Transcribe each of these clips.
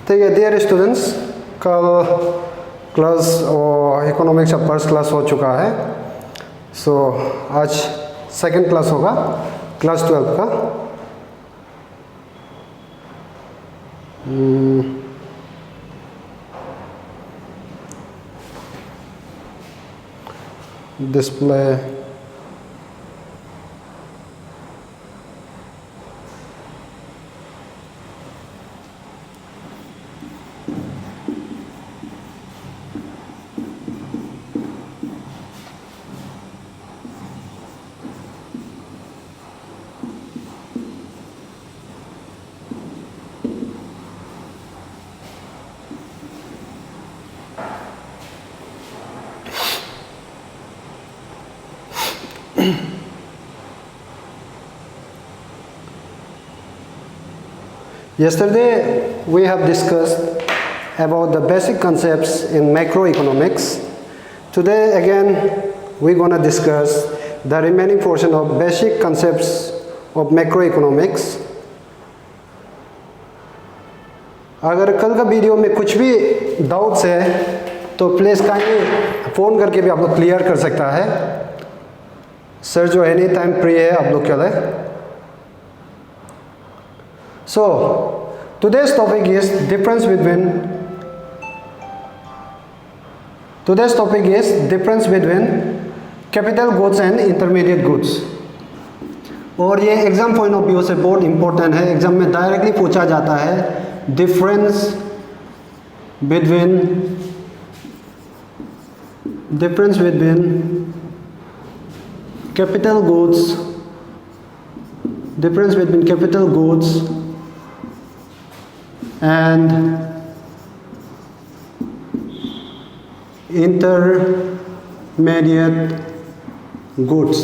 ठीक है dear students, कल क्लास और इकोनॉमिक्स का फर्स्ट क्लास हो चुका है। सो आज सेकंड क्लास होगा क्लास 12 का। Display Yesterday we have discussed about the basic concepts in macroeconomics. Today again we're going to discuss the remaining portion of basic concepts of macroeconomics. अगर कल का वीडियो में कुछ भी डाउट्स है तो प्लीज़ काइंडली फ़ोन करके भी आप लोग क्लियर कर सकता है। सर जो एनी टाइम फ्री है आप लोग के लिए। So, today's topic is difference between capital goods and intermediate goods. और ये एग्जाम पॉइंट ऑफ व्यू से बहुत इंपॉर्टेंट है। एग्जाम में डायरेक्टली पूछा जाता है difference between capital goods and intermediate goods.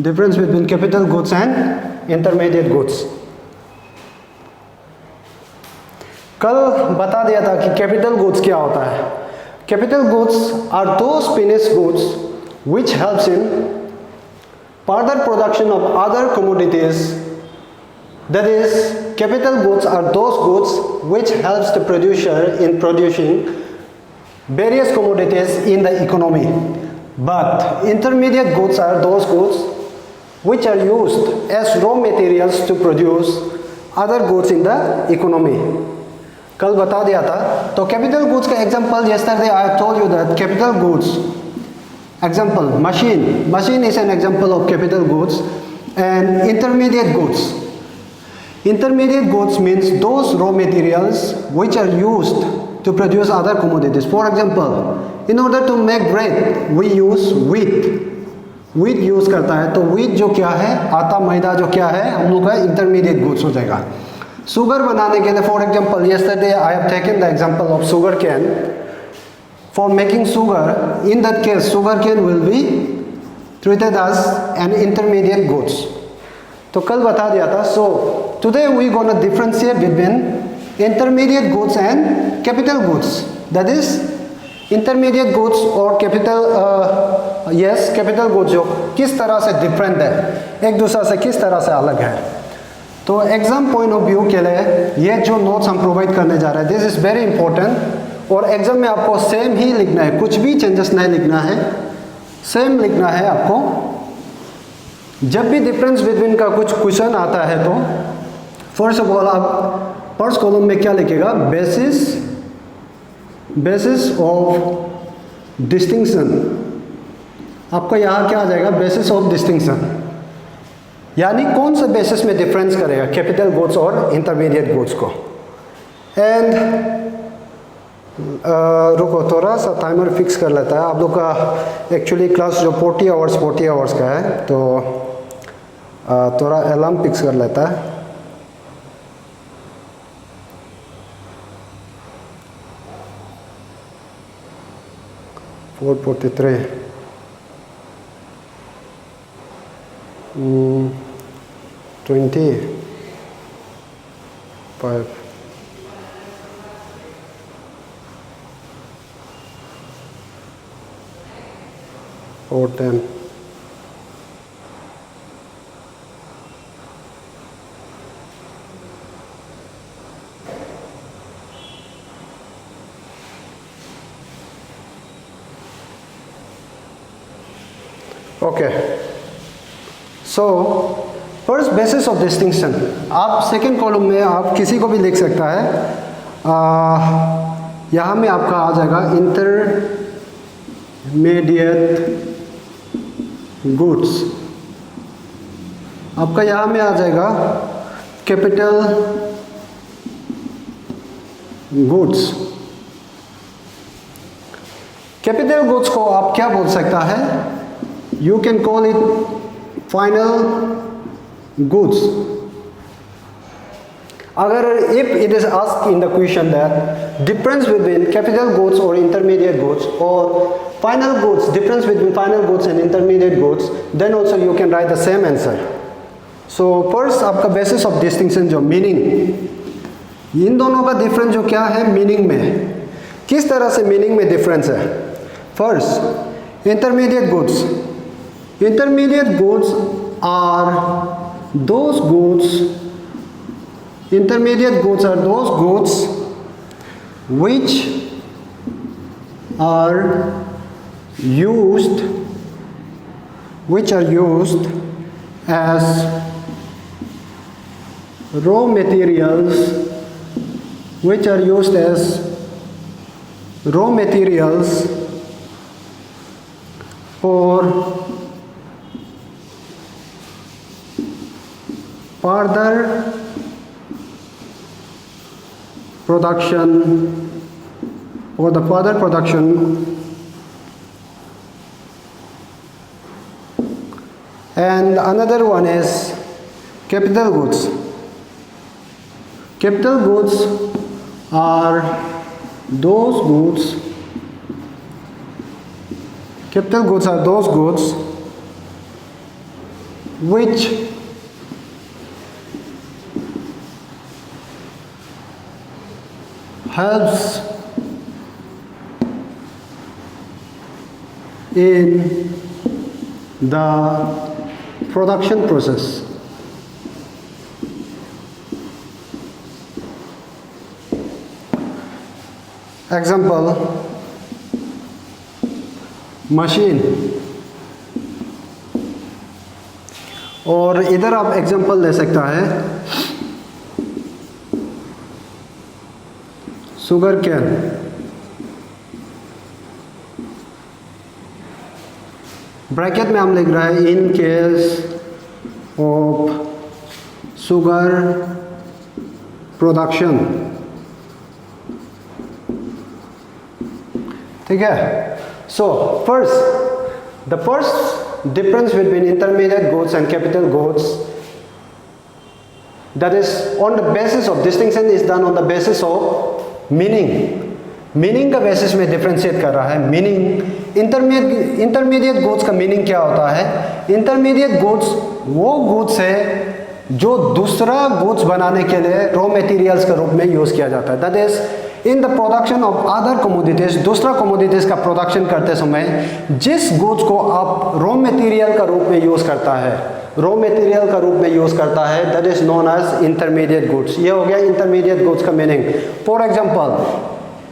Difference between capital goods and intermediate goods. कल बता दिया था कि कैपिटल गुड्स क्या होता है। Capital goods are those finished goods which helps in further production of other commodities. That is, capital goods are those goods which helps the producer in producing various commodities in the economy. But intermediate goods are those goods which are used as raw materials to produce other goods in the economy. कल बता दिया था। तो capital goods का example yesterday I have told you that capital goods example machine is an example of capital goods. And intermediate goods means those raw materials which are used to produce other commodities. For example, in order to make bread we use wheat use करता है। तो wheat जो क्या है, आटा मैदा जो क्या है, हम लोग का इंटरमीडिएट गुड्स हो जाएगा। शुगर बनाने के लिए for example yesterday I have taken the example of sugar cane. For making sugar, in that case sugar cane will be treated as an intermediate goods. तो कल बता दिया था। So today we gonna differentiate between intermediate goods and capital goods. That is, intermediate goods और capital goods जो किस तरह से डिफरेंट है, एक दूसरे से किस तरह से अलग है। तो एग्जाम पॉइंट ऑफ व्यू के लिए ये जो नोट्स हम प्रोवाइड करने जा रहे हैं, दिस इज वेरी इंपॉर्टेंट। और एग्जाम में आपको सेम ही लिखना है, कुछ भी चेंजेस नहीं लिखना है, सेम लिखना है आपको। जब भी डिफरेंस बिटवीन का कुछ क्वेश्चन आता है तो फर्स्ट ऑफ ऑल आप फर्स्ट कॉलम में क्या लिखेगा, बेसिस ऑफ डिस्टिंक्शन। आपको यहाँ क्या आ जाएगा, बेसिस ऑफ डिस्टिंक्शन, यानी कौन से बेसिस में डिफरेंस करेगा कैपिटल गुड्स और इंटरमीडिएट गुड्स को। एंड रुको थोड़ा सा टाइमर फिक्स कर लेता है। आप लोग का एक्चुअली क्लास जो 40 आवर्स का है, तो थोड़ा अलार्म फिक्स कर लेता है। Four 43 25 or 10. Okay, so first basis of distinction, आप सेकेंड कॉलम में आप किसी को भी लिख सकता है। यहाँ में आपका आ जाएगा इंटरमीडिएट गुड्स, आपका यहाँ में आ जाएगा कैपिटल गुड्स। कैपिटल गुड्स को आप क्या बोल सकता है? You can call it final goods. अगर if it is asked in the question that difference between capital goods or intermediate goods, or final goods, difference between final goods and intermediate goods, then also you can write the same answer. So first आपका basis of distinction जो meaning, इन दोनों का difference जो क्या है meaning में, किस तरह से मीनिंग में डिफरेंस है। First intermediate goods, intermediate goods are those goods, intermediate goods are those goods which are used as raw materials, which are used as raw materials for further production, for the further production and another one is capital goods. Capital goods are those goods, capital goods are those goods which helps in the production process. Example, machine, और इधर आप example ले सकता है sugar cane, bracket में हम लिख रहा है in case of sugar production, ठीक है। So first the first difference between intermediate goods and capital goods, that is on the basis of distinction is done on the basis of meaning, meaning का basis में differentiate कर रहा है। Meaning intermediate goods का meaning क्या होता है? Intermediate goods वो गुड्स है जो दूसरा गुड्स बनाने के लिए रॉ मटेरियल्स के रूप में यूज़ किया जाता है। That is in the production of other commodities, दूसरा कमोडिटीज का प्रोडक्शन करते समय जिस गुड्स को आप रॉ मटेरियल का रूप में यूज़ करता है, रॉ मटेरियल का रूप में यूज़ करता है, that is known as intermediate goods. ये हो गया इंटरमीडिएट गुड्स का meaning. For example,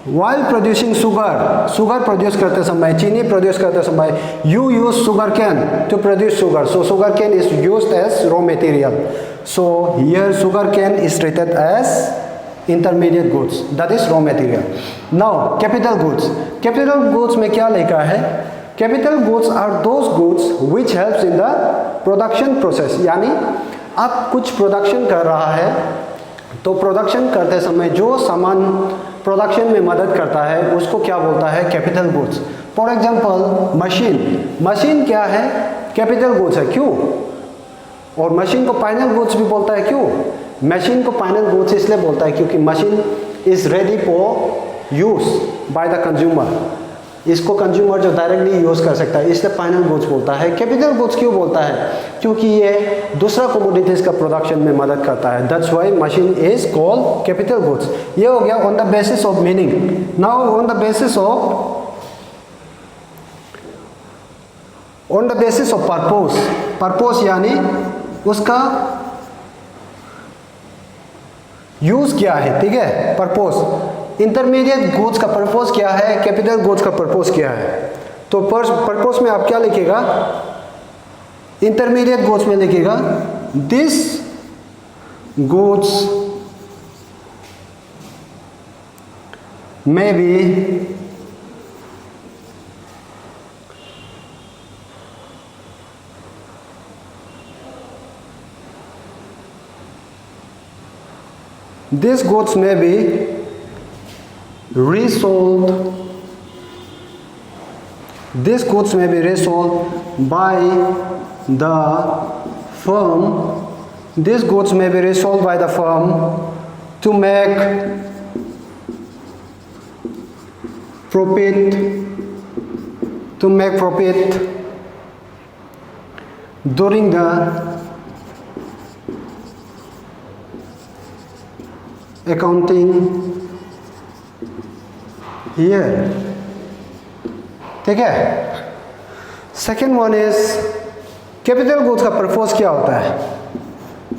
while producing sugar, sugar produce करते समय, चीनी प्रोड्यूस करते समय, you use sugar cane to produce sugar, so sugar cane is used as raw material, so here sugar cane is treated as intermediate goods, that is raw material. Now capital goods, capital goods में क्या लिखा है? Capital goods are those goods which helps in the production process, यानी आप कुछ production कर रहा है तो प्रोडक्शन करते समय जो सामान प्रोडक्शन में मदद करता है उसको क्या बोलता है? Capital goods. For example machine, machine क्या है? कैपिटल गुड्स है। क्यों? और मशीन को फाइनल गुड्स भी बोलता है। क्यों? मशीन को फाइनल गुड्स इसलिए बोलता है क्योंकि machine is ready for use by the consumer, इसको कंज्यूमर जो डायरेक्टली यूज़ कर सकता है, इसलिए फाइनल गुड्स बोलता है। कैपिटल गुड्स क्यों बोलता है? क्योंकि ये दूसरा कमोडिटीज़ का प्रोडक्शन में मदद करता है, that's why machine is called capital goods. ये हो गया on the basis of meaning. Now on the basis of purpose, purpose यानी उसका यूज़ क्या है, ठीक है, पर्पस। इंटरमीडिएट गुड्स का पर्पस क्या है, कैपिटल गुड्स का पर्पस क्या है? तो पर्पस में आप क्या लिखेगा? इंटरमीडिएट गुड्स में लिखिएगा this goods may be these goods may be resold. These goods may be resold by the firm. These goods may be resold by the firm to make profit, during the accounting year. ठीक है. Second one is capital goods का purpose क्या होता है.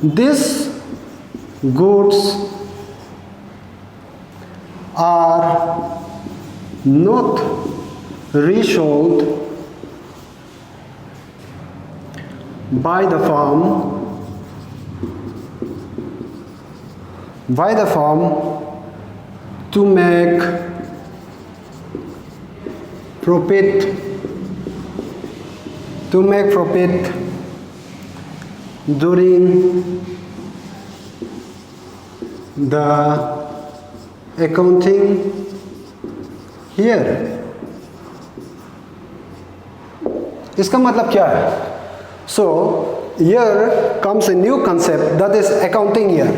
This goods are not resold by the firm to make profit during the accounting here. इसका मतलब क्या है. So year comes a new concept that is accounting year.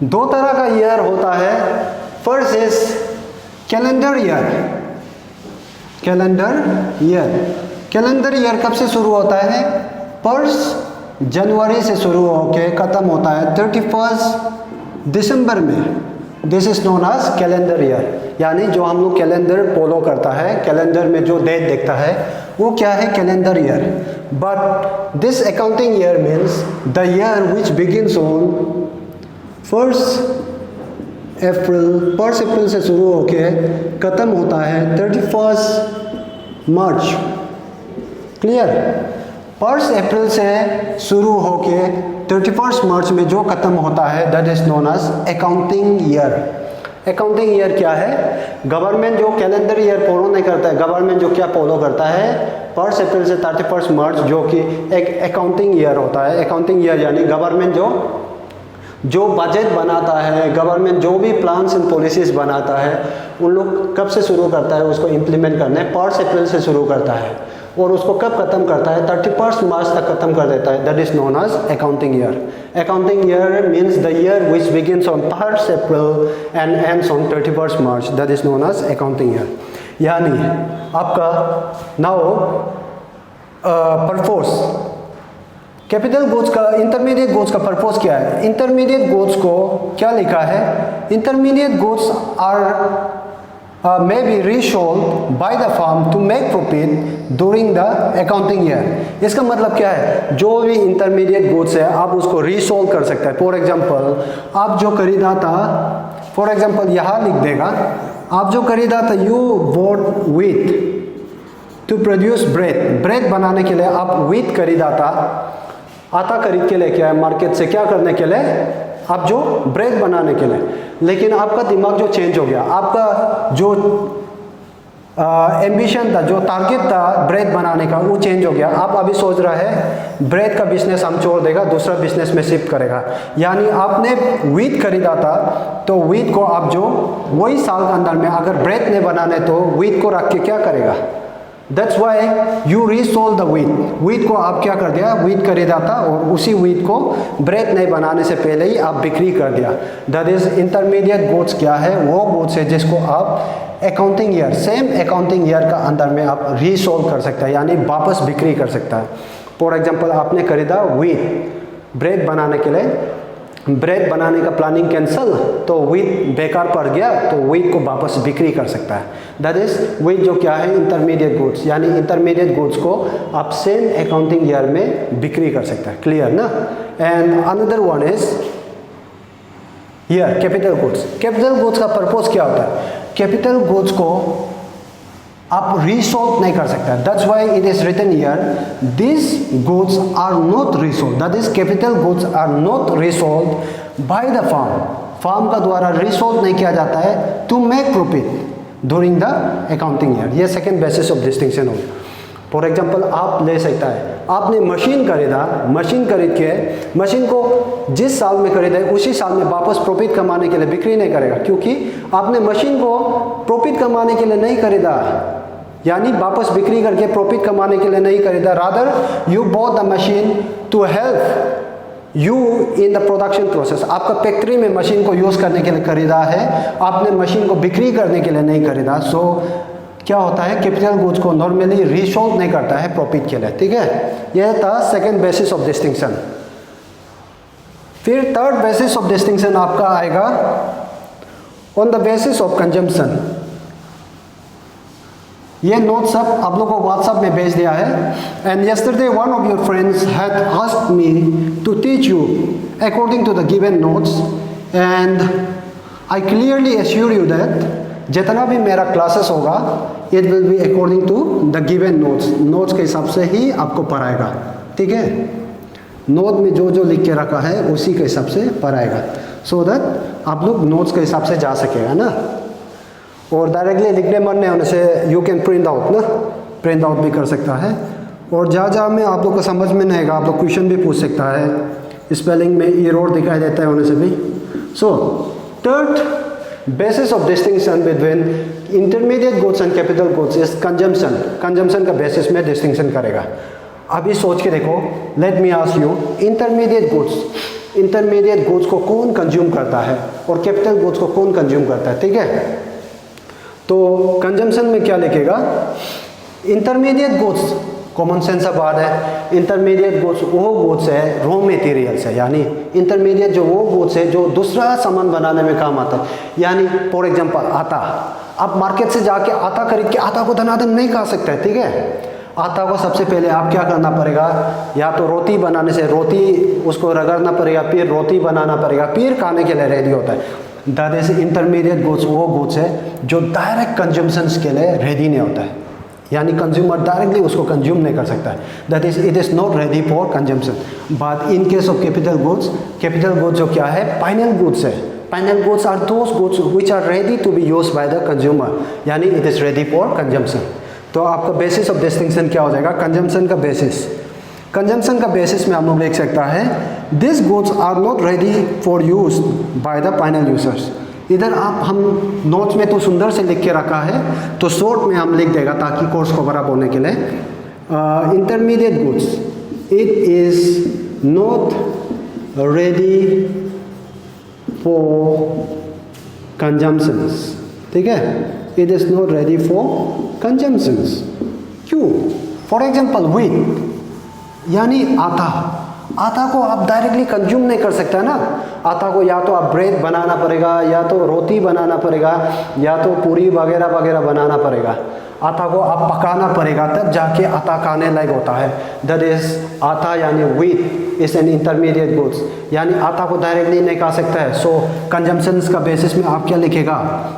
दो तरह का ईयर होता है. First is calendar year. Calendar year कब से शुरू होता है. 1 जनवरी से शुरू होकर ख़त्म होता है 31 दिसंबर में. This is known as calendar year. यानी जो हम लोग कैलेंडर फॉलो करता है, कैलेंडर में जो डेट देखता है वो क्या है, calendar year. But this accounting year means the year which begins on 1 अप्रैल से शुरू होके ख़त्म होता है 31 मार्च. क्लियर. 1 अप्रैल से शुरू होके 31 मार्च में जो ख़त्म होता है that is known as accounting year. Accounting year क्या है. गवर्नमेंट जो कैलेंडर ईयर फॉलो नहीं करता है, गवर्नमेंट जो क्या फॉलो करता है 1 अप्रैल से 31 मार्च जो कि एक अकाउंटिंग ईयर होता है. अकाउंटिंग ईयर यानी गवर्नमेंट जो बजट बनाता है, गवर्नमेंट जो भी प्लान्स एंड पॉलिसीज बनाता है उन लोग कब से शुरू करता है उसको इम्प्लीमेंट करने. 1 अप्रैल से शुरू करता है और उसको कब खत्म करता है 31 मार्च तक खत्म कर देता है. That is known as accounting year. Accounting year means the year which begins on 1 April and ends on 31 March. That is known as accounting year. यानी आपका नाउ पर्पस कैपिटल गुड्स का, इंटरमीडिएट गुड्स का purpose क्या है. Intermediate goods को क्या लिखा है. Intermediate goods are may be resold by the firm to make profit during the accounting year. इसका मतलब क्या है. जो भी इंटरमीडिएट गुड्स है आप उसको रीसोल्ड कर सकते हैं. फॉर एग्जांपल आप जो खरीदा था, फॉर एग्जांपल यहाँ लिख देगा, आप जो खरीदा था you bought wheat to produce bread बनाने के लिए आप व्हीट खरीदा था. आटा खरीद के लेके आए मार्केट से, क्या करने के लिए, आप जो ब्रेड बनाने के लिए. लेकिन आपका दिमाग जो चेंज हो गया, आपका जो एम्बिशन था, जो टारगेट था ब्रेड बनाने का वो चेंज हो गया. आप अभी सोच रहा है ब्रेड का बिजनेस हम छोड़ देगा, दूसरा बिजनेस में शिफ्ट करेगा. यानी आपने व्हीट खरीदा था तो व्हीट को आप जो वही साल के अंदर में अगर ब्रेड नहीं बनाने तो व्हीट को रख के क्या करेगा. That's why you resold the wheat. Wheat को आप क्या कर दिया, व्हीट खरीदा था और उसी व्हीट को ब्रेड नहीं बनाने से पहले ही आप बिक्री कर दिया. That is intermediate goods. क्या है, वो गुड्स है जिसको आप accounting year, same accounting year का अंदर में आप रीसोल्ड कर सकते हैं, यानी वापस बिक्री कर सकता है. फॉर एग्जाम्पल आपने खरीदा व्हीट ब्रेड बनाने के लिए, ब्रेड बनाने का प्लानिंग कैंसिल तो व्हीट बेकार पड़ गया तो व्हीट को वापस बिक्री कर सकता है. दैट इज व्हीट जो क्या है इंटरमीडिएट गुड्स. यानी इंटरमीडिएट गुड्स को आप सेम अकाउंटिंग ईयर में बिक्री कर सकता है. क्लियर ना. And another one is here capital goods. Capital goods का पर्पस क्या होता है. कैपिटल गुड्स को आप रीसोल्ड नहीं कर सकते। That's why it is written here this goods are not resold, that is capital goods are not resold by the firm का द्वारा रीसोल्ड नहीं किया जाता है to make profit during the accounting year. ये सेकेंड बेसिस ऑफ डिस्टिंक्शन हो। For example आप ले सकता है, आपने मशीन खरीदा, मशीन खरीद के मशीन को जिस साल में खरीदा है उसी साल में वापस प्रॉफिट कमाने के लिए बिक्री नहीं करेगा, क्योंकि आपने मशीन को प्रॉफिट कमाने के लिए नहीं खरीदा, यानी वापस बिक्री करके प्रॉफिट कमाने के लिए नहीं खरीदा। Rather you bought the machine to help you in the production process. आपका फैक्ट्री में मशीन को यूज़ करने के लिए खरीदा है, आपने मशीन को बिक्री करने के लिए नहीं खरीदा। सो क्या होता है, कैपिटल गुड्स को नॉर्मली रीसोल्ड नहीं करता है प्रॉफिट के लिए। ठीक है, यह था सेकंड बेसिस ऑफ डिस्टिंक्शन। फिर थर्ड बेसिस ऑफ डिस्टिंक्शन आपका आएगा on the basis of consumption. ये नोट सब आप लोगों को व्हाट्सएप में भेज दिया है। And yesterday one of your friends had asked me to teach you according to the given notes, and I clearly assure you that जितना भी मेरा क्लासेस होगा it will be according to the given notes. Notes के हिसाब से ही आपको पढ़ाएगा। ठीक है, नोट में जो जो लिख के रखा है उसी के हिसाब से पढ़ाएगा, सो दैट आप लोग नोट्स के हिसाब से जा सकेगा ना। और डायरेक्टली लिखने मन नहीं होने से यू कैन प्रिंट आउट ना, प्रिंट आउट भी कर सकता है। और जहाँ में आप लोग को समझ में नहीं आएगा आप लोग क्वेश्चन भी पूछ सकता है, स्पेलिंग में एरर दिखाई देता है होने से भी। So third basis of distinction between intermediate goods and capital goods is consumption. Consumption का बेसिस में डिस्टिंक्शन करेगा। अभी सोच के देखो, let me ask you, intermediate goods को कौन कंज्यूम करता है और कैपिटल गुड्स को कौन कंज्यूम करता है। ठीक है, तो कंजम्पशन में क्या लिखेगा, इंटरमीडिएट गुड्स, कॉमन सेंस का बात है, इंटरमीडिएट गुड्स वो गुड्स है रॉ मटेरियल्स है, यानी इंटरमीडिएट जो वो गुड्स है जो दूसरा सामान बनाने में काम आता है। यानी फॉर एग्जांपल आटा, आप मार्केट से जाके आटा खरीद के आटा को धनाधन नहीं खा सकते। ठीक है, आटा को सबसे पहले आप क्या करना पड़ेगा, या तो रोटी बनाने से रोटी उसको रगड़ना पड़ेगा, फिर रोटी बनाना पड़ेगा, फिर खाने के लिए रेडी होता है। दैट इज इंटरमीडिएट गुड्स वो गुड्स है जो डायरेक्ट कंज्यूमशन के लिए रेडी नहीं होता है, यानी कंज्यूमर डायरेक्टली उसको कंज्यूम नहीं कर सकता है। That is it is not ready for consumption. But in case of capital goods जो क्या है, फाइनल गुड्स है। Final goods are those goods which are ready to be use by the consumer, यानी it is ready for consumption. तो आपका basis of distinction क्या हो जाएगा, कंजम्पशन का बेसिस। कंजम्पशन का बेसिस में हम लोग लिख सकता है this goods are not ready for use by the final users. इधर आप हम नोट्स में तो सुंदर से लिख के रखा है, तो शॉर्ट में हम लिख देगा ताकि कोर्स कवर अप होने के लिए। Intermediate goods it is not ready for consumptions. ठीक है, it is not ready for consumptions. क्यों? फॉर एग्जाम्पल व्हीट, यानी आटा को आप डायरेक्टली कंज्यूम नहीं कर सकते ना। आटा को या तो आप ब्रेड बनाना पड़ेगा, या तो रोटी बनाना पड़ेगा, या तो पूरी वगैरह वगैरह बनाना पड़ेगा। आटा को आप पकाना पड़ेगा, तब जाके आटा खाने लायक होता है। दैट इज आटा यानी wheat is an intermediate goods, यानी आटा को डायरेक्टली नहीं खा सकता है। सो कंजम्पशंस का बेसिस में आप क्या लिखेगा,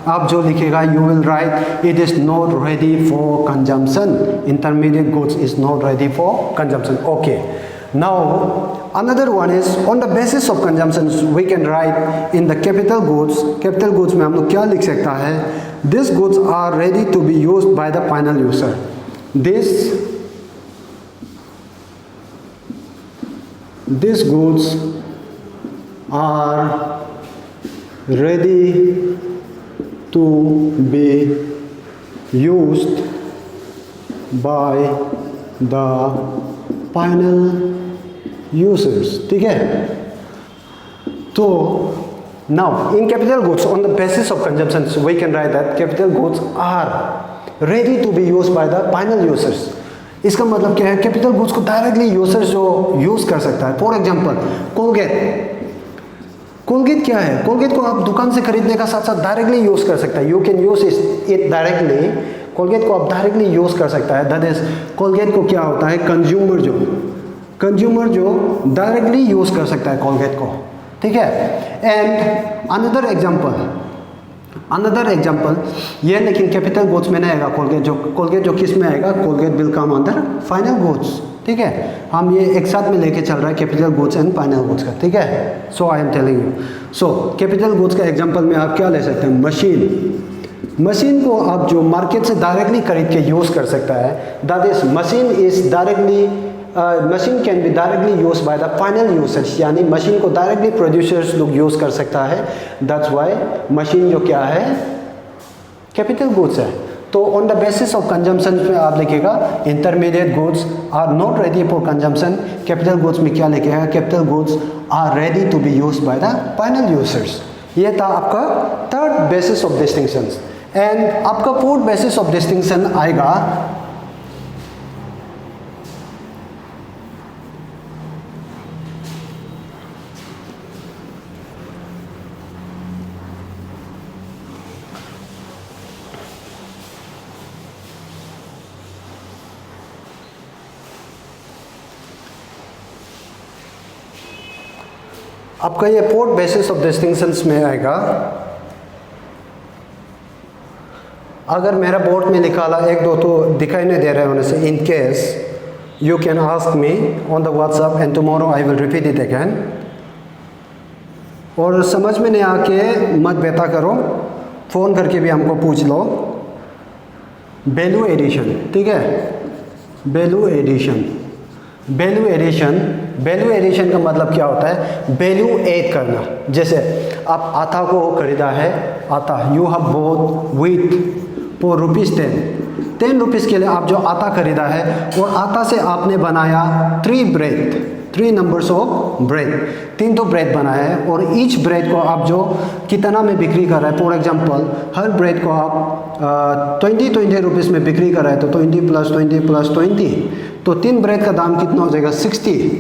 आप जो लिखेगा you will write it is not ready for consumption. Intermediate goods is not ready for consumption. Okay, now another one is on the basis of consumption we can write in the capital goods में हम लोग क्या लिख सकता है, these goods are ready to be used by the final user. These goods are ready to be used by the final users. ठीक है, तो now in capital goods on the basis of consumption we can write that capital goods are ready to be used by the final users. इसका मतलब क्या है, capital goods को directly users जो use कर सकता है। फॉर एग्जांपल कोलगेट क्या है, कोलगेट को आप दुकान से खरीदने का साथ साथ डायरेक्टली यूज कर सकता है। You can use it directly, Colgate को आप डायरेक्टली यूज कर सकता है। दैट इज कोलगेट को क्या होता है, कंज्यूमर जो डायरेक्टली यूज कर सकता है कोलगेट को। ठीक है, and another example another example ये, लेकिन कैपिटल गुड्स में नहीं आएगा कोलगेट जो किस में आएगा, Colgate will come under final goods, ठीक है। हम ये एक साथ में लेके चल रहा है capital goods and final goods का, ठीक है। So I am telling you, so capital goods का एग्जांपल में आप क्या ले सकते हैं, मशीन को आप जो मार्केट से डायरेक्टली खरीद के यूज़ कर सकता है, that is machine can be directly use by the final users, यानी मशीन को डायरेक्टली प्रोड्यूसर्स लोग यूज़ कर सकता है। दैट्स वाई मशीन जो क्या है कैपिटल गुड्स है। तो on the basis of consumption में आप लिखेगा intermediate goods are not ready for consumption, capital goods में क्या लिखेगा, capital goods are ready to be use by the final users. ये था आपका third basis of distinction. And आपका फोर्थ बेसिस ऑफ डिस्टिंक्शन आएगा आपका ये फोर्थ बेसिस ऑफ डिस्टिंक्शंस में आएगा, अगर मेरा बोर्ड में निकाला एक दो तो दिखाई नहीं दे रहे होने से, in case you can ask me on the WhatsApp and tomorrow I will repeat it again. और समझ में नहीं आके मत बेटा करो, फ़ोन करके भी हमको पूछ लो। वैल्यू एडिशन, ठीक है, वैल्यू एडिशन का मतलब क्या होता है, वैल्यू ऐड करना। जैसे आप आटा को खरीदा है, आटा you have boat wheat for ₹10 rupees के लिए आप जो आटा खरीदा है, और आटा से आपने बनाया 3 नंबर्स ऑफ ब्रेड, 3 तो ब्रेड बनाया है, और ईच ब्रेड को आप जो कितना में बिक्री कर रहा है, फॉर एग्जांपल हर ब्रेड को आप 20 रुपीज़ में बिक्री कर रहा है, तो 20 + 20 तो 3 ब्रेड का दाम कितना हो जाएगा, 60।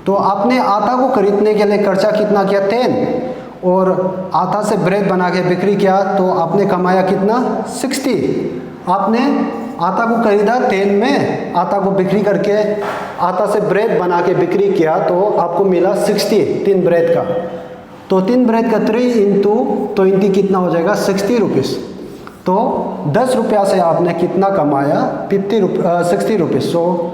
तो आपने आटा को खरीदने के लिए खर्चा कितना किया, 10, और आटा से ब्रेड बना के बिक्री किया तो आपने कमाया कितना, 60। आपने आटा को खरीदा 10 में, आटा को बिक्री करके आटा से ब्रेड बना के बिक्री किया तो आपको मिला 60 3 ब्रेड का। तो 3 ब्रेड का 3 × 20 कितना हो जाएगा, 60 रुपीज़। तो 10 रुपया से आपने कितना कमाया, 60 रुपीज़। सो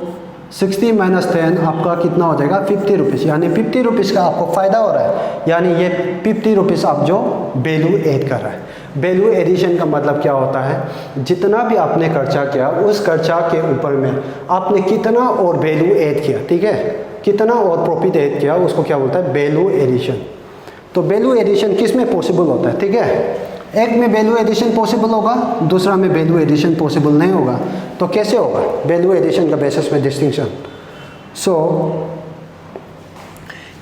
60 - 10 आपका कितना हो जाएगा, 50 रुपीज़। यानी 50 रुपीज़ का आपको फ़ायदा हो रहा है, यानी ये 50 रुपीज़ आप जो वैल्यू ऐड कर रहा है। वैल्यू एडिशन का मतलब क्या होता है, जितना भी आपने खर्चा किया उस खर्चा के ऊपर में आपने कितना और वैल्यू ऐड किया, ठीक है, कितना और प्रॉफिट ऐड किया, उसको क्या बोलता है, वैल्यू एडिशन। तो वैल्यू एडिशन किस में पॉसिबल होता है, ठीक है, एक में वैल्यू एडिशन पॉसिबल होगा, दूसरा में वैल्यू एडिशन पॉसिबल नहीं होगा। तो कैसे होगा वैल्यू एडिशन का बेसिस में डिस्टिंक्शन। सो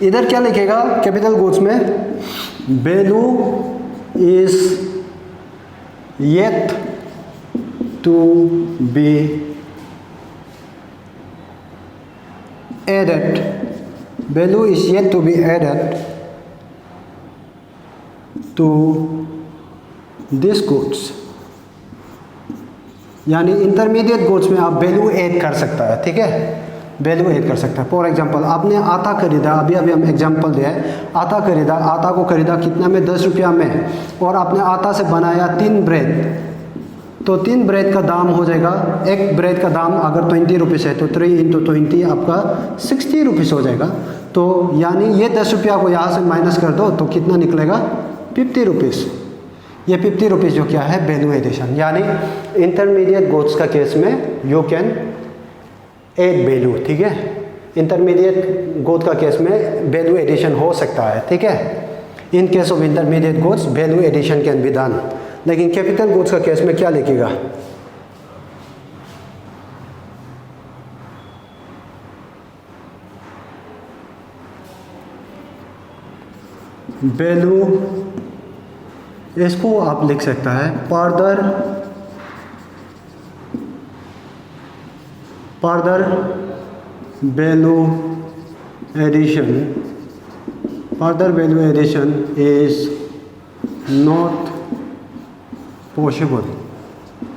इधर क्या लिखेगा, कैपिटल गुड्स में value is yet to be added, value is yet to be added to this goods. यानी इंटरमीडिएट गुड्स में आप वैल्यू ऐड कर सकता है, ठीक है, वैल्यू ऐड कर सकता है। फॉर एग्जांपल आपने आटा खरीदा, अभी हम एग्जांपल दिया है, आटा खरीदा, आटा को खरीदा कितना में, 10 रुपया में, और आपने आटा से बनाया 3 ब्रेड, तो 3 ब्रेड का दाम हो जाएगा, एक ब्रेड का दाम अगर 20 रुपीज़ है तो 3 × 20 आपका 60 रुपीज़ हो जाएगा। तो यानी ये 10 रुपया को यहाँ से माइनस कर दो तो कितना निकलेगा, 50 रुपीज़। ये 50 रुपीज़ जो क्या है, वैल्यू एडिशन। यानी इंटरमीडिएट गुड्स का केस में यू कैन ऐड वैल्यू, ठीक है, इंटरमीडिएट गुड का केस में वैल्यू एडिशन हो सकता है, ठीक है। In case of intermediate goods value addition can be done. लेकिन कैपिटल गुड्स का केस में क्या लिखेगा, वैल्यू, इसको आप लिख सकता है further value addition, further value addition is not possible,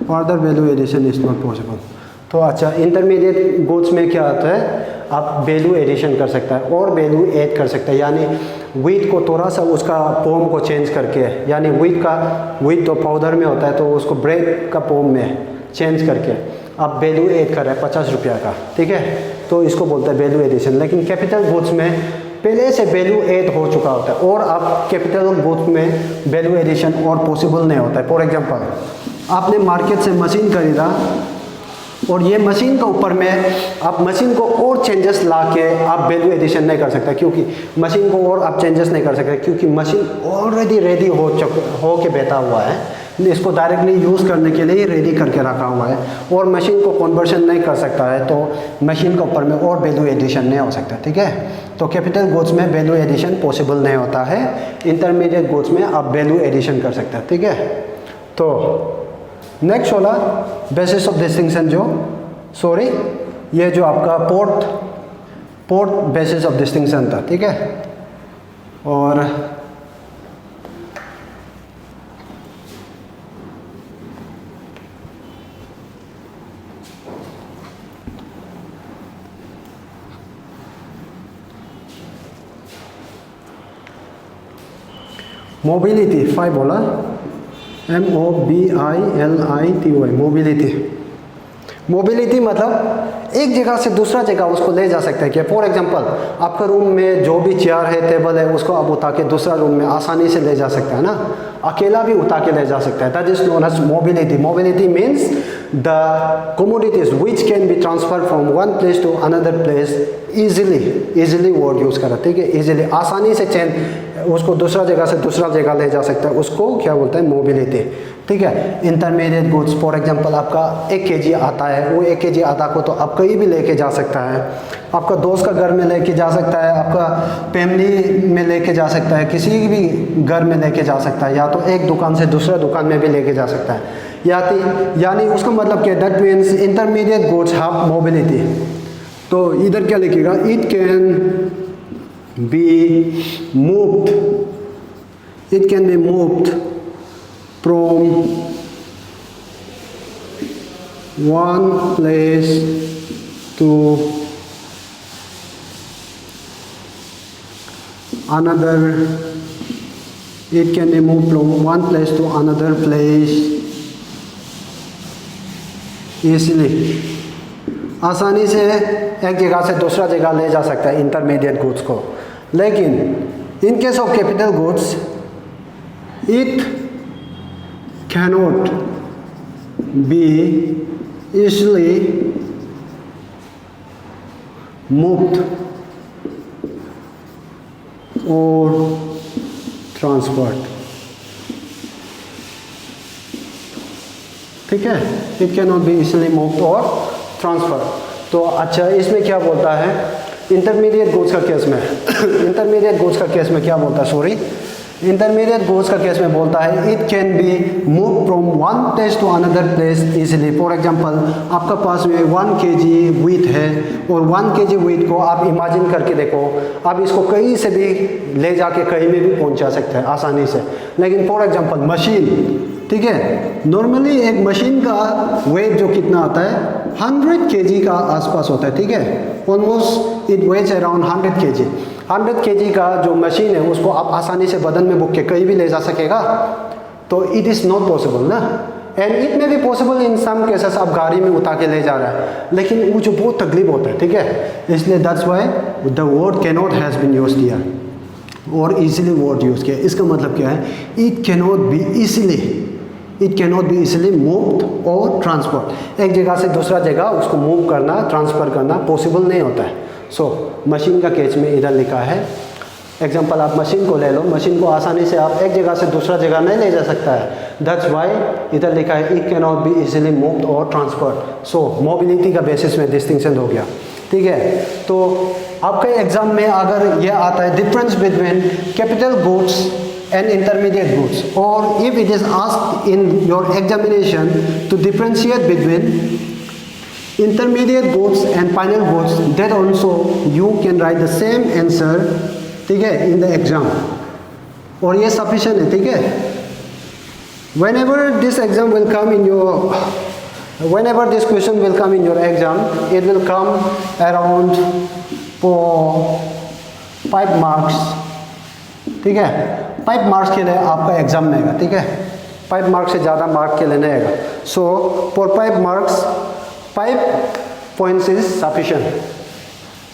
further value addition is not possible. तो अच्छा, इंटरमीडिएट गुड्स में क्या आता है, आप वैल्यू एडिशन कर सकता है और वैल्यू ऐड कर सकता है, यानी वीट को थोड़ा सा उसका फॉर्म को चेंज करके, यानी वीट तो पाउडर में होता है तो उसको ब्रेड का फॉर्म में चेंज करके आप वैल्यू ऐड कर रहे हैं 50 रुपया का, ठीक है, तो इसको बोलते हैं वैल्यू एडिशन। लेकिन कैपिटल गुड्स में पहले से वैल्यू ऐड हो चुका होता है और आप कैपिटल गुड्स में वैल्यू एडिशन और पॉसिबल नहीं होता है। फॉर एग्जांपल, आपने मार्केट से मशीन खरीदा और ये मशीन के ऊपर में आप मशीन को और चेंजेस ला के आप वैल्यू एडिशन नहीं कर सकते, क्योंकि मशीन को और आप चेंजेस नहीं कर सकते क्योंकि मशीन ऑलरेडी रेडी हो के बैठा हुआ है, इसको डायरेक्टली यूज़ करने के लिए रेडी करके रखा हुआ है और मशीन को कन्वर्शन नहीं कर सकता है, तो मशीन के ऊपर में और वैल्यू एडिशन नहीं हो सकता, ठीक है। तो कैपिटल गुड्स में वैल्यू एडिशन पॉसिबल नहीं होता है, इंटरमीडिएट गुड्स में आप वैल्यू एडिशन कर सकते हैं, ठीक है। तो नेक्स्ट वाला बेसिस ऑफ डिस्टिंक्शन ये जो आपका पोर्ट बेसिस ऑफ डिस्टिंक्शन था, ठीक है। और मोबिलिटी 5 बोला, मोबिलिटी। मोबिलिटी मतलब एक जगह से दूसरा जगह उसको ले जा सकते हैं कि फॉर एग्जांपल आपका रूम में जो भी चेयर है, टेबल है, उसको आप उठा के दूसरा रूम में आसानी से ले जा सकते हैं ना, अकेला भी उठा के ले जा सकता है। That is known as mobility. Mobility means the commodities which can be transferred from one place to another place easily word use करा, ठीक है, इजीली, आसानी से चेंज उसको दूसरा जगह से दूसरा जगह ले जा सकता है, उसको क्या बोलते हैं, मोबिलिटी, ठीक है। इंटरमीडिएट गुड्स, फॉर एग्जांपल आपका 1 kg आता है, वो 1 kg आता को तो आप कहीं भी लेके जा सकता है, आपका दोस्त का घर में लेके जा सकता है, आपका फैमिली में लेके जा सकता है, किसी भी घर में लेके जा सकता है, या तो एक दुकान से दूसरा दुकान में भी लेके जा सकता है, यानी उसका मतलब क्या, that means intermediate goods have mobility. तो इधर क्या लिखेगा, it can be moved from one place to another. It can be moved from one place to another place easily. आसानी से एक जगह से दूसरा जगह ले जा सकता है इंटरमीडिएट गुड्स को। लेकिन इन case of capital goods it cannot B easily moved or transferred, ठीक है, it can not be easily moved और ट्रांसफर। तो अच्छा, इसमें क्या बोलता है इंटरमीडिएट गुड्स का केस में इंटरमीडिएट गुड्स का केस में क्या बोलता है, इंटरमीडिएट गुड्स का केस में बोलता है it can be move from one place to another place easily. For example आपका पास में 1 kg व्हीट है और 1 kg व्हीट को आप इमेजिन करके देखो, आप इसको कहीं से भी ले जाके कहीं में भी पहुंचा सकते हैं आसानी से। लेकिन फॉर एग्जांपल मशीन, ठीक है, नॉर्मली एक मशीन का वेट जो कितना आता है 100 kg का आसपास होता है, ठीक है, almost it weighs around 100 kg। 100 kg का जो मशीन है उसको आप आसानी से बदन में बुक के कहीं भी ले जा सकेगा, तो इट इज़ नॉट पॉसिबल ना। एंड इट में भी पॉसिबल इन सम केसेस, आप गाड़ी में उठा के ले जा रहा है, लेकिन वो जो बहुत तकलीफ होता है, ठीक है, इसलिए that's why the word cannot has been used here और इजीली वर्ड यूज़ किया। इसका मतलब क्या है, it cannot be easily moved और ट्रांसफर। एक जगह से दूसरा जगह उसको मूव करना, ट्रांसफ़र करना पॉसिबल नहीं होता है। सो मशीन का केस में इधर लिखा है, एग्जांपल आप मशीन को ले लो, मशीन को आसानी से आप एक जगह से दूसरा जगह नहीं ले जा सकता है, दैट्स वाई इधर लिखा है it can not be easily moved और ट्रांसफर्ड। सो मोबिलिटी का बेसिस में डिस्टिंक्शन हो गया, ठीक है। तो आपके एग्जाम में अगर ये आता है difference between capital goods and intermediate goods, or if it is asked in your examination to differentiate between intermediate goods and final goods, that also you can write the same answer, ठीक है, in the exam, और ये sufficient है, ठीक है। whenever this exam will come in your whenever this question will come in your exam, it will come around for 5 marks, ठीक है। 5 marks के लिए आपका एग्जाम में आएगा, ठीक है। 5 मार्क्स से ज़्यादा मार्क के लिए नहीं आएगा। So for 5 marks 5 points is sufficient,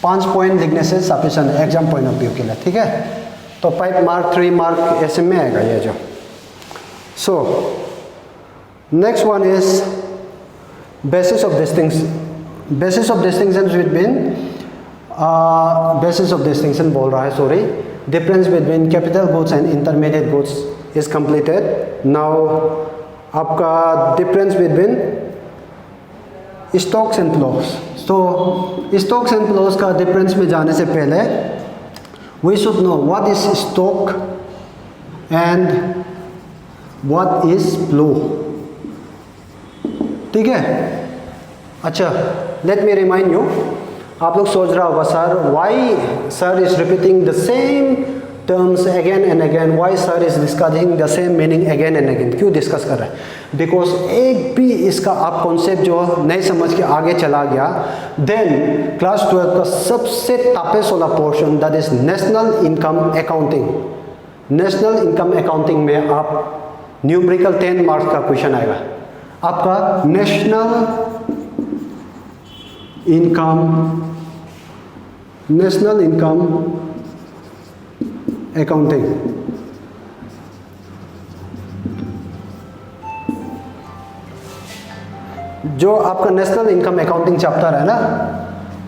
5 point लिखने से सफिशिएंट है एग्जाम पॉइंट ऑफ व्यू के लिए, ठीक है। तो 5 मार्क 3 मार्क ऐसे में आएगा ये जो। So next one is basis of distinction, basis of distinction between basis of distinction बोल रहा है, sorry, difference between capital goods and intermediate goods is completed. Now आपका difference between stocks and flows. So stocks and flows का difference में जाने से पहले we should know what is stock and what is flow, ठीक है। अच्छा, let me remind you, आप लोग सोच रहा होगा sir why sir is repeating the same terms again and again, why sir is discussing the same meaning again and again, क्यों discuss कर रहे हैं? बिकॉज एक भी इसका आप कॉन्सेप्ट जो नहीं समझ के आगे चला गया, देन क्लास 12 का सबसे टफेस्ट वाला portion that is national income accounting. National income accounting में आप न्यूमेरिकल 10 मार्क्स का क्वेश्चन आएगा आपका, नेशनल इनकम अकाउंटिंग। जो आपका नेशनल इनकम अकाउंटिंग चैप्टर है ना,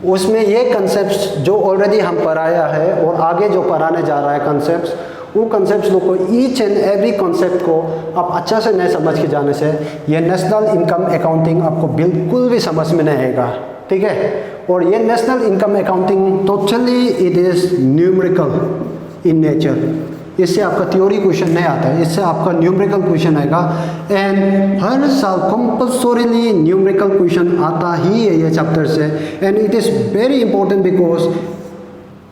उसमें ये कंसेप्ट्स जो ऑलरेडी हम पढ़ाया है और आगे जो पढ़ाने जा रहा है कंसेप्ट्स, वो कंसेप्ट्स लोग को ईच एंड एवरी कॉन्सेप्ट को आप अच्छा से नहीं समझ के जाने से ये नेशनल इनकम अकाउंटिंग आपको बिल्कुल भी समझ में नहीं आएगा, ठीक है। और ये national income accounting totally it is numerical in nature. इससे आपका थ्योरी क्वेश्चन नहीं आता है, इससे आपका न्यूमेरिकल क्वेश्चन आएगा। एंड हर साल कंपल्सरीली न्यूमेरिकल क्वेश्चन आता ही है ये चैप्टर से। And it is very important because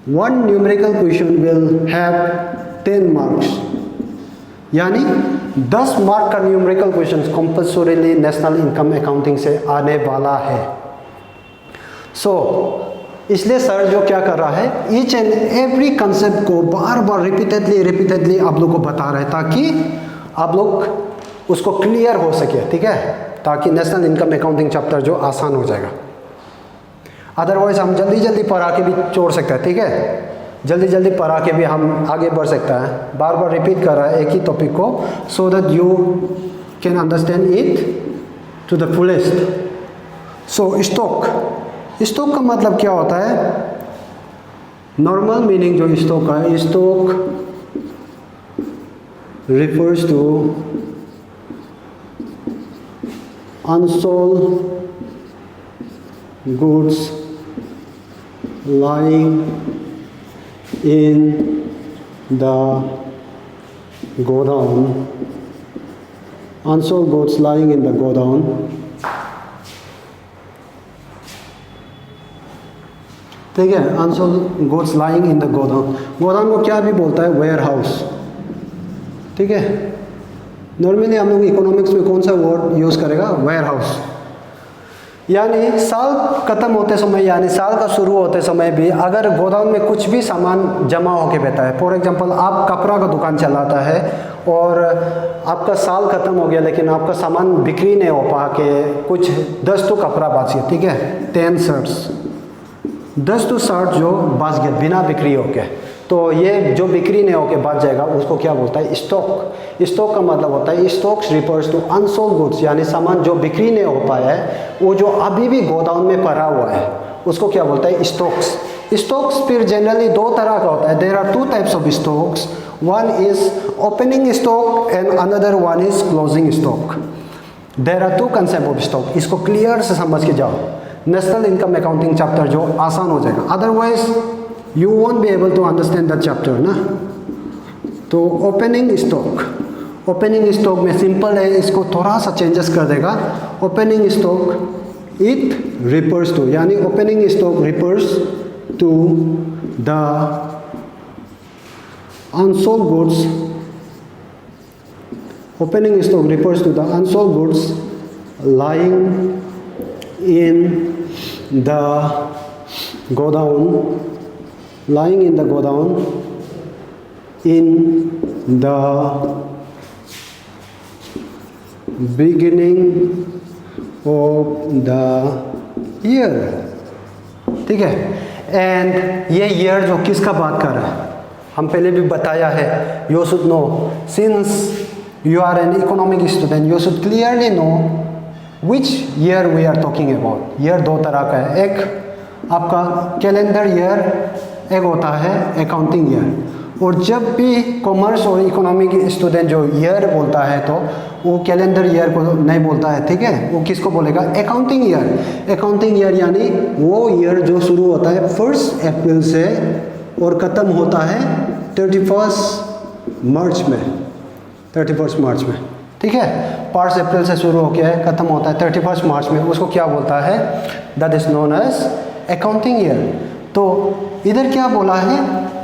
one numerical question will have 10 marks, यानी 10 मार्क का numerical question compulsorily national income accounting से आने वाला है। इसलिए सर जो क्या कर रहा है, ईच एंड एवरी कंसेप्ट को बार बार रिपीटेडली आप लोग को बता रहे हैं ताकि आप लोग उसको क्लियर हो सके, ठीक है, ताकि नेशनल इनकम अकाउंटिंग चैप्टर जो आसान हो जाएगा। अदरवाइज हम जल्दी पढ़ा के भी छोड़ सकते हैं, ठीक है, जल्दी पढ़ा के भी हम आगे बढ़ सकता है। बार बार रिपीट कर रहा है एक ही टॉपिक को, so that you can understand it to the fullest. So stock का मतलब क्या होता है? नॉर्मल मीनिंग जो स्टॉक का है, stock refers to unsold goods lying in the godown, unsold goods lying in the godown, ठीक है, unsold goods lying in the गोदाम। गोदाम को क्या भी बोलता है? वेयर हाउस, ठीक है। नॉर्मली हम लोग इकोनॉमिक्स में कौन सा वर्ड यूज़ करेगा? Warehouse. यानी साल ख़त्म होते समय, यानी साल का शुरू होते समय भी अगर गोदाम में कुछ भी सामान जमा होके बैठा है, फॉर एग्जांपल आप कपड़ा का दुकान चलाता है और आपका साल ख़त्म हो गया लेकिन आपका सामान बिक्री नहीं हो पा के कुछ 10 तो कपड़ा बच गया, ठीक है, 10 शर्ट्स, 10 तो शर्ट जो बच गया बिना बिक्री होके, तो ये जो बिक्री नहीं होके बच जाएगा उसको क्या बोलता है? स्टॉक। स्टॉक का मतलब होता है stocks refers to unsold goods, यानी सामान जो बिक्री नहीं हो पाया है, वो जो अभी भी गोदाम में पड़ा हुआ है, उसको क्या बोलता है? स्टॉक्स। स्टॉक्स फिर जनरली 2 तरह का होता है। There are 2 types of stocks, one is opening stock and another one is closing stock. There are 2 concept of stock. इसको क्लियर से समझ के जाओ, नेशनल इनकम अकाउंटिंग चैप्टर जो आसान हो जाएगा, otherwise you won't be able to understand that chapter ना। तो ओपनिंग स्टॉक में सिंपल है, इसको थोड़ा सा चेंजेस कर देगा। Opening stock it refers to, यानी opening stock refers to the unsold goods. Opening stock refers to the unsold goods lying in the godown lying in the godown in the beginning of the year, ठीक है। And ये year जो किसका बात कर रहा है, हम पहले भी बताया है, you should know since you are an economic student you should clearly know which year we are talking about. Year दो तरह का है, एक आपका कैलेंडर ईयर, एक होता है अकाउंटिंग ईयर। और जब भी कॉमर्स और इकोनॉमिक स्टूडेंट जो ईयर बोलता है तो वो कैलेंडर ईयर को नहीं बोलता है, ठीक है, वो किसको बोलेगा, अकाउंटिंग ईयर। अकाउंटिंग ईयर यानी वो ईयर जो शुरू होता है 1 अप्रैल से और ख़त्म होता है 31 मार्च में, 31 मार्च में, ठीक है। 1 अप्रैल से शुरू होकर ख़त्म होता है 31 मार्च में, उसको क्या बोलता है, that is known as accounting year. तो इधर क्या बोला है,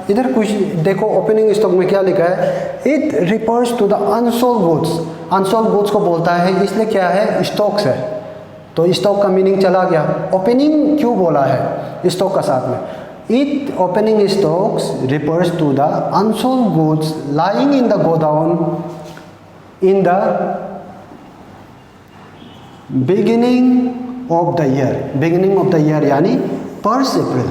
इधर कुछ देखो ओपनिंग स्टॉक में क्या लिखा है, it refers to the unsold goods. Unsold goods को बोलता है, इसलिए क्या है, स्टॉक्स है, तो स्टॉक का मीनिंग चला गया। ओपनिंग क्यों बोला है स्टॉक का साथ में, it opening stocks refers to the unsold goods lying in the godown in the beginning of the year. Beginning of the year यानी 1 अप्रैल,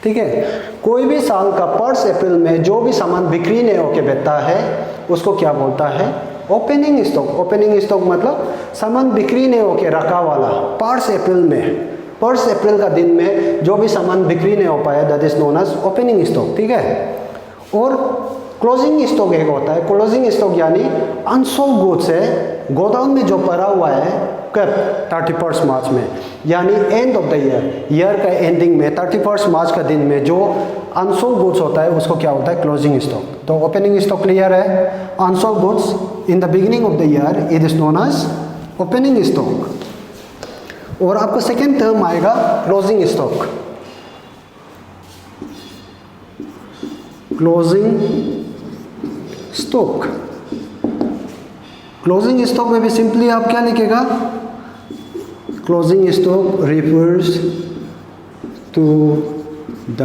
ठीक है। कोई भी साल का 1 अप्रैल में जो भी सामान बिक्री नहीं होके बेचता है उसको क्या बोलता है, ओपनिंग स्टॉक। ओपनिंग स्टॉक मतलब सामान बिक्री नहीं होके रखा वाला 1 अप्रैल में, 1 अप्रैल का दिन में जो भी सामान बिक्री नहीं हो पाया, that is known as opening stock, ठीक है। और क्लोजिंग स्टॉक एक होता है, क्लोजिंग स्टॉक यानी अनसोल्ड गुड्स है गोदाम में जो पड़ा हुआ है, कब, 31 मार्च में, यानी and of the year, year का एंडिंग में 31 मार्च का दिन में जो अनसोल्ड गुड्स होता है उसको क्या होता है, क्लोजिंग स्टॉक। तो ओपनिंग स्टॉक क्लियर है, unsold goods in the beginning of the year it is known as opening stock. और आपका सेकेंड टर्म आएगा closing stock. Closing stock, closing stock में भी सिंपली आप क्या लिखेगा, closing stock refers to the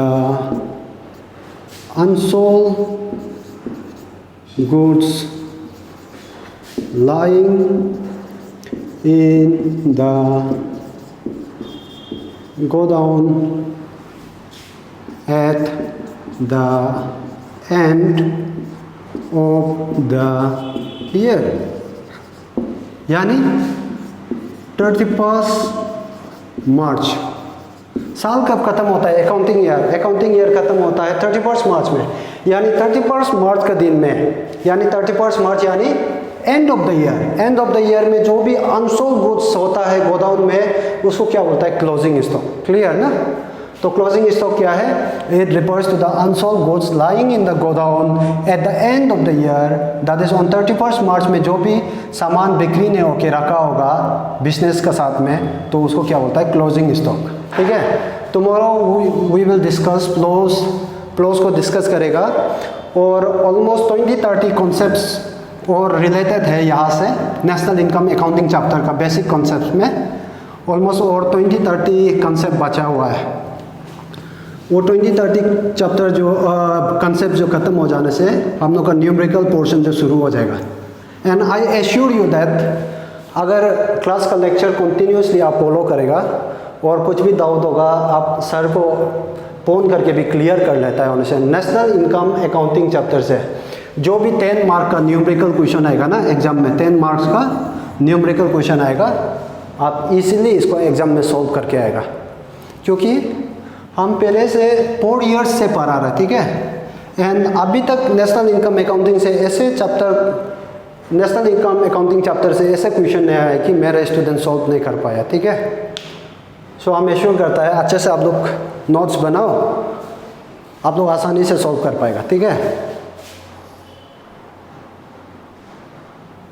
unsold goods lying in the godown at the end of the year, यानी 31 मार्च। साल कब खत्म होता है, अकाउंटिंग ईयर, अकाउंटिंग ईयर खत्म होता है 31 मार्च में, यानी 31 मार्च का दिन में, यानी 31 मार्च यानी and of the year. And of the year में जो भी अनसोल्ड गुड्स होता है गोदाम में उसको क्या बोलता है, क्लोजिंग स्टॉक। क्लियर ना। तो क्लोजिंग स्टॉक क्या है, it refers to the unsold goods lying in the godown at the end of the year, that is on 31 मार्च में जो भी सामान बिक्री नहीं होके रखा होगा बिजनेस का साथ में, तो उसको क्या बोलता है, क्लोजिंग स्टॉक, ठीक है। टुमारो वी विल डिस्कस प्लोस को डिस्कस करेगा, और ऑलमोस्ट 20-30 कॉन्सेप्ट्स और रिलेटेड है यहाँ से नेशनल इनकम अकाउंटिंग चैप्टर का बेसिक कॉन्सेप्ट में, ऑलमोस्ट और 20-30 कॉन्सेप्ट बचा हुआ है। वो 20-30 चैप्टर जो कंसेप्ट जो ख़त्म हो जाने से हम लोग का न्यूमेरिकल पोर्शन जो शुरू हो जाएगा। And I assure you that अगर क्लास का लेक्चर कंटिन्यूसली आप फॉलो करेगा और कुछ भी डाउट होगा आप सर को फ़ोन करके भी क्लियर कर लेता है उनसे। नेशनल इनकम अकाउंटिंग चैप्टर से जो भी 10 मार्क का न्यूमेरिकल क्वेश्चन आएगा ना एग्जाम में, 10 मार्क्स का न्यूमेरिकल क्वेश्चन आएगा, आप इजीली इसको एग्ज़ाम में सॉल्व करके आएगा, क्योंकि हम पहले से 4 इयर्स से पढ़ा रहे, ठीक है। एंड अभी तक नेशनल इनकम अकाउंटिंग से ऐसे chapter, national income accounting chapter से ऐसे क्वेश्चन नहीं आया कि मेरा स्टूडेंट सॉल्व नहीं कर पाया, ठीक है। सो हम एश्योर करता है अच्छे से आप लोग नोट्स बनाओ, आप लोग आसानी से सॉल्व कर पाएगा, ठीक है।